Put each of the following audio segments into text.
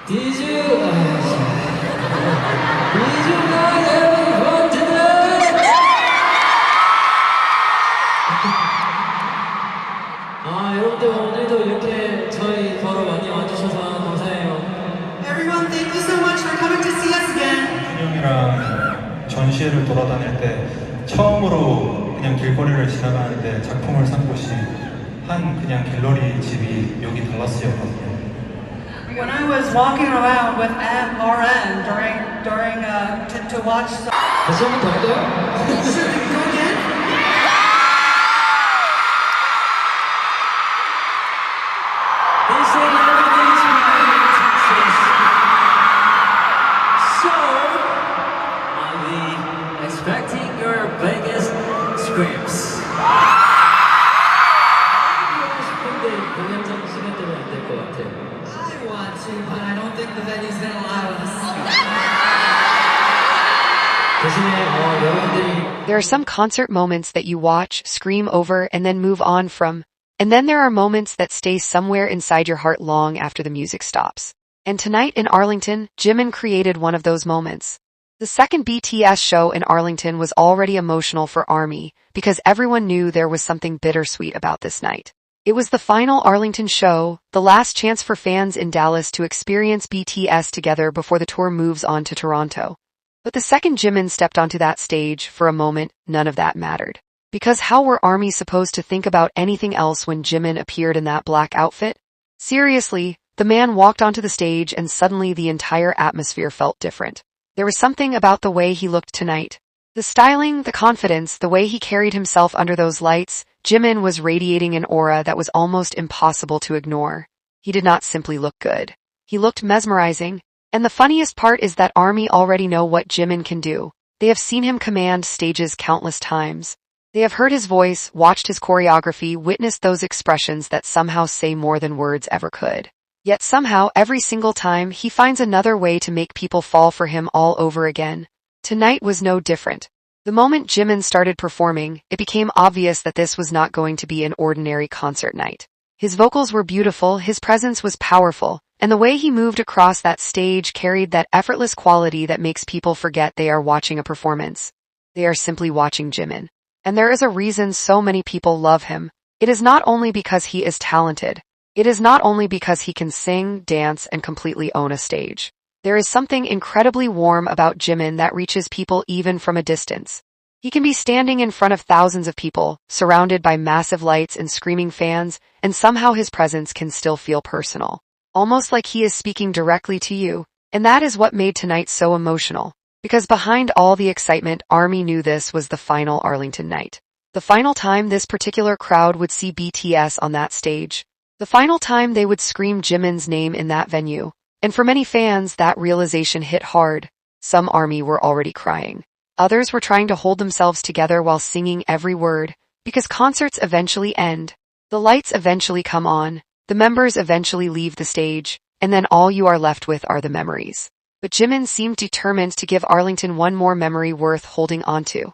Did you, did you guys having fun tonight? 여러분들 오늘도 이렇게 저희 보러 많이 와주셔서 감사해요. Everyone, thank you so much for coming to see us again. 형이랑 전시회를 돌아다닐 때 처음으로 그냥 길거리를 지나가는데 작품을 산 곳이 한 그냥 갤러리 집이 여기 달라스였거든요. When I was walking around with RN during to watch. 다시 한번 더 할까요? Sure, go again. They said everything's fine in Texas. So, I'll be expecting your biggest screams. 근데 공연장 시간 때문에 안 될 것 같아요. I want to, but I don't think the venue's gonna allow us. 대신에 여러분들이 There are some concert moments that you watch, scream over, and then move on from. And then there are moments that stay somewhere inside your heart long after the music stops. And tonight in Arlington, Jimin created one of those moments. The second BTS show in Arlington was already emotional for ARMY because everyone knew there was something bittersweet about this night. It was the final Arlington show, the last chance for fans in Dallas to experience BTS together before the tour moves on to Toronto. But the second Jimin stepped onto that stage, for a moment, none of that mattered. Because how were ARMY supposed to think about anything else when Jimin appeared in that black outfit? Seriously, the man walked onto the stage and suddenly the entire atmosphere felt different. There was something about the way he looked tonight. The styling, the confidence, the way he carried himself under those lights, Jimin was radiating an aura that was almost impossible to ignore. He did not simply look good. He looked mesmerizing. And the funniest part is that ARMY already know what Jimin can do. They have seen him command stages countless times. They have heard his voice, watched his choreography, witnessed those expressions that somehow say more than words ever could. Yet somehow, every single time, he finds another way to make people fall for him all over again. Tonight was no different. The moment Jimin started performing, it became obvious that this was not going to be an ordinary concert night. His vocals were beautiful, his presence was powerful, and the way he moved across that stage carried that effortless quality that makes people forget they are watching a performance. They are simply watching Jimin. And there is a reason so many people love him. It is not only because he is talented. It is not only because he can sing, dance, and completely own a stage. There is something incredibly warm about Jimin that reaches people even from a distance. He can be standing in front of thousands of people, surrounded by massive lights and screaming fans, and somehow his presence can still feel personal. Almost like he is speaking directly to you. And that is what made tonight so emotional. Because behind all the excitement, ARMY knew this was the final Arlington night. The final time this particular crowd would see BTS on that stage. The final time they would scream Jimin's name in that venue. And for many fans, that realization hit hard. Some ARMY were already crying. Others were trying to hold themselves together while singing every word. Because concerts eventually end. The lights eventually come on. The members eventually leave the stage. And then all you are left with are the memories. But Jimin seemed determined to give Arlington one more memory worth holding onto.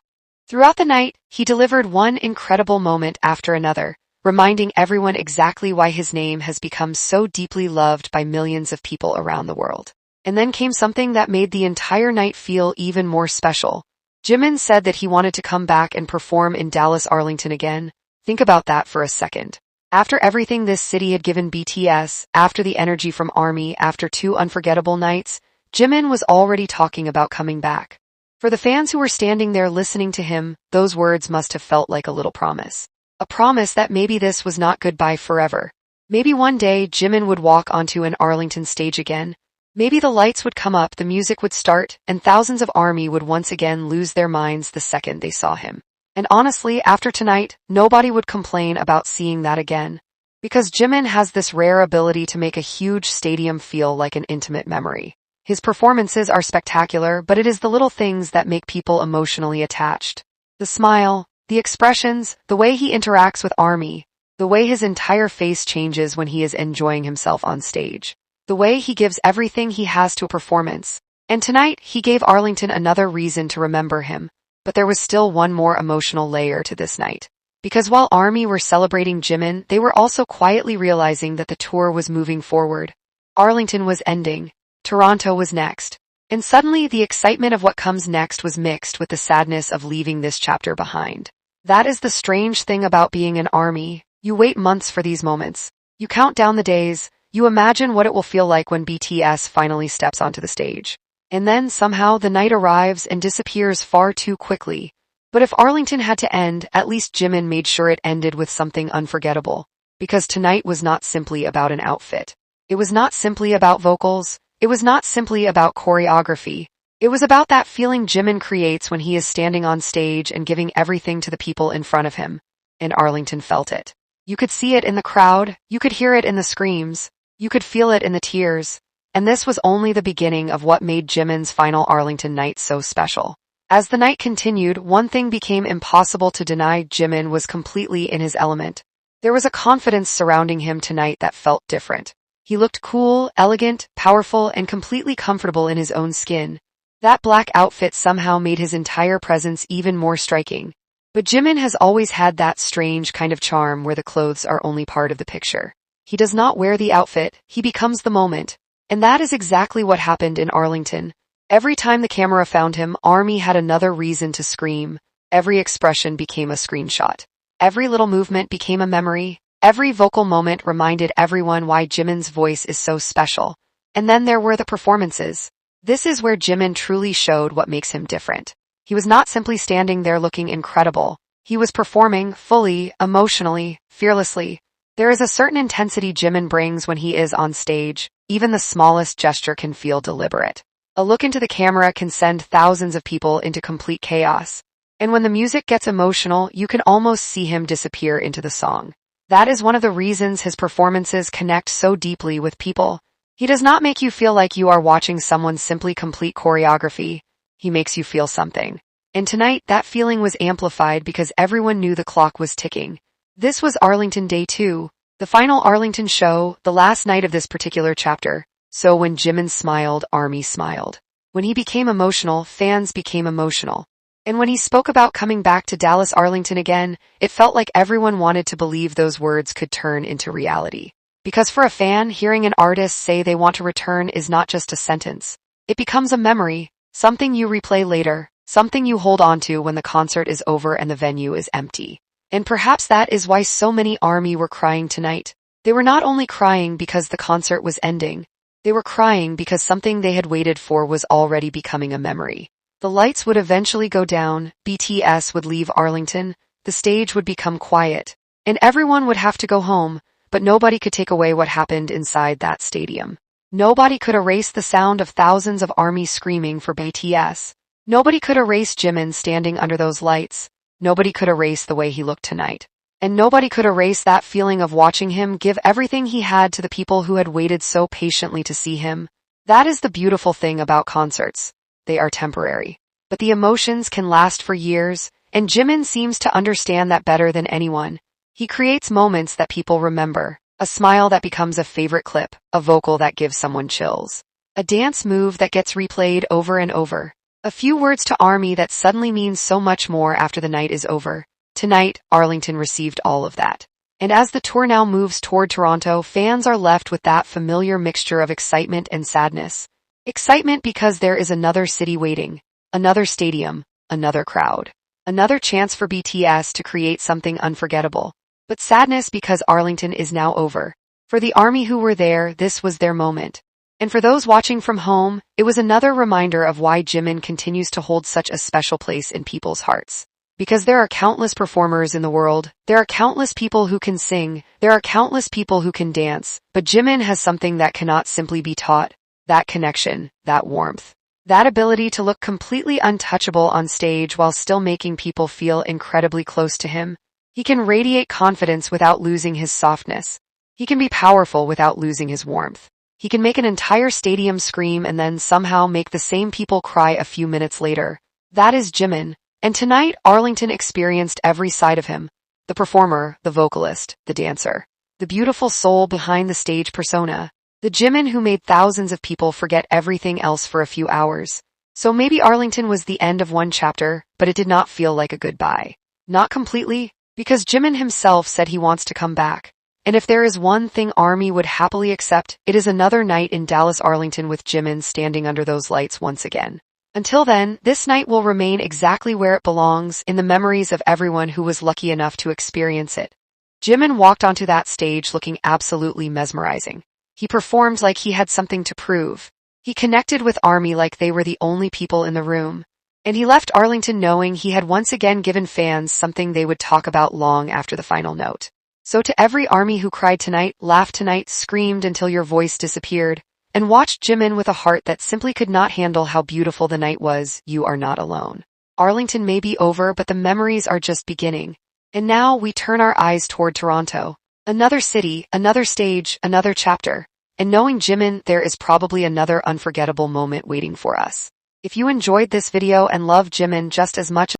Throughout the night, he delivered one incredible moment after another, reminding everyone exactly why his name has become so deeply loved by millions of people around the world. And then came something that made the entire night feel even more special. Jimin said that he wanted to come back and perform in Dallas Arlington again. Think about that for a second. After everything this city had given BTS, after the energy from ARMY, after 2 unforgettable nights, Jimin was already talking about coming back. For the fans who were standing there listening to him, those words must have felt like a little promise. A promise that maybe this was not goodbye forever. Maybe one day Jimin would walk onto an Arlington stage again. Maybe the lights would come up, the music would start, and thousands of ARMY would once again lose their minds the second they saw him. And honestly, after tonight, nobody would complain about seeing that again. Because Jimin has this rare ability to make a huge stadium feel like an intimate memory. His performances are spectacular, but it is the little things that make people emotionally attached. The smile, the expressions, the way he interacts with ARMY, the way his entire face changes when he is enjoying himself on stage, the way he gives everything he has to a performance. And tonight, he gave Arlington another reason to remember him. But there was still one more emotional layer to this night. Because while ARMY were celebrating Jimin, they were also quietly realizing that the tour was moving forward. Arlington was ending. Toronto was next. And suddenly the excitement of what comes next was mixed with the sadness of leaving this chapter behind. That is the strange thing about being an ARMY. You wait months for these moments. You count down the days. You imagine what it will feel like when BTS finally steps onto the stage. And then somehow the night arrives and disappears far too quickly. But if Arlington had to end, at least Jimin made sure it ended with something unforgettable. Because tonight was not simply about an outfit. It was not simply about vocals. It was not simply about choreography. It was about that feeling Jimin creates when he is standing on stage and giving everything to the people in front of him. And Arlington felt it. You could see it in the crowd. You could hear it in the screams. You could feel it in the tears. And this was only the beginning of what made Jimin's final Arlington night so special. As the night continued, one thing became impossible to deny: Jimin was completely in his element. There was a confidence surrounding him tonight that felt different. He looked cool, elegant, powerful, and completely comfortable in his own skin. That black outfit somehow made his entire presence even more striking. But Jimin has always had that strange kind of charm where the clothes are only part of the picture. He does not wear the outfit, he becomes the moment. And that is exactly what happened in Arlington. Every time the camera found him, ARMY had another reason to scream. Every expression became a screenshot. Every little movement became a memory. Every vocal moment reminded everyone why Jimin's voice is so special. And then there were the performances. This is where Jimin truly showed what makes him different. He was not simply standing there looking incredible. He was performing fully, emotionally, fearlessly. There is a certain intensity Jimin brings when he is on stage. Even the smallest gesture can feel deliberate. A look into the camera can send thousands of people into complete chaos. And when the music gets emotional, you can almost see him disappear into the song. That is one of the reasons his performances connect so deeply with people. He does not make you feel like you are watching someone simply complete choreography. He makes you feel something. And tonight, that feeling was amplified because everyone knew the clock was ticking. This was Arlington Day 2, the final Arlington show, the last night of this particular chapter. So when Jimin smiled, ARMY smiled. When he became emotional, fans became emotional. And when he spoke about coming back to Dallas Arlington again, it felt like everyone wanted to believe those words could turn into reality. Because for a fan, hearing an artist say they want to return is not just a sentence. It becomes a memory, something you replay later, something you hold on to when the concert is over and the venue is empty. And perhaps that is why so many ARMY were crying tonight. They were not only crying because the concert was ending. They were crying because something they had waited for was already becoming a memory. The lights would eventually go down, BTS would leave Arlington, the stage would become quiet, and everyone would have to go home, but nobody could take away what happened inside that stadium. Nobody could erase the sound of thousands of ARMY screaming for BTS. Nobody could erase Jimin standing under those lights. Nobody could erase the way he looked tonight. And nobody could erase that feeling of watching him give everything he had to the people who had waited so patiently to see him. That is the beautiful thing about concerts. They are temporary. But the emotions can last for years, and Jimin seems to understand that better than anyone. He creates moments that people remember. A smile that becomes a favorite clip, a vocal that gives someone chills. A dance move that gets replayed over and over. A few words to ARMY that suddenly means so much more after the night is over. Tonight, Arlington received all of that. And as the tour now moves toward Toronto, fans are left with that familiar mixture of excitement and sadness. Excitement because there is another city waiting, another stadium, another crowd, another chance for BTS to create something unforgettable. But sadness because Arlington is now over. For the ARMY who were there, this was their moment. And for those watching from home, it was another reminder of why Jimin continues to hold such a special place in people's hearts. Because there are countless performers in the world, there are countless people who can sing, there are countless people who can dance, but Jimin has something that cannot simply be taught. That connection, that warmth. That ability to look completely untouchable on stage while still making people feel incredibly close to him. He can radiate confidence without losing his softness. He can be powerful without losing his warmth. He can make an entire stadium scream and then somehow make the same people cry a few minutes later. That is Jimin. And tonight, Arlington experienced every side of him. The performer, the vocalist, the dancer. The beautiful soul behind the stage persona. The Jimin who made thousands of people forget everything else for a few hours. So maybe Arlington was the end of one chapter, but it did not feel like a goodbye. Not completely, because Jimin himself said he wants to come back. And if there is one thing ARMY would happily accept, it is another night in Dallas Arlington with Jimin standing under those lights once again. Until then, this night will remain exactly where it belongs, in the memories of everyone who was lucky enough to experience it. Jimin walked onto that stage looking absolutely mesmerizing. He performed like he had something to prove. He connected with ARMY like they were the only people in the room. And he left Arlington knowing he had once again given fans something they would talk about long after the final note. So to every ARMY who cried tonight, laughed tonight, screamed until your voice disappeared, and watched Jimin with a heart that simply could not handle how beautiful the night was, you are not alone. Arlington may be over, but the memories are just beginning. And now we turn our eyes toward Toronto. Another city, another stage, another chapter. And knowing Jimin, there is probably another unforgettable moment waiting for us. If you enjoyed this video and love Jimin just as much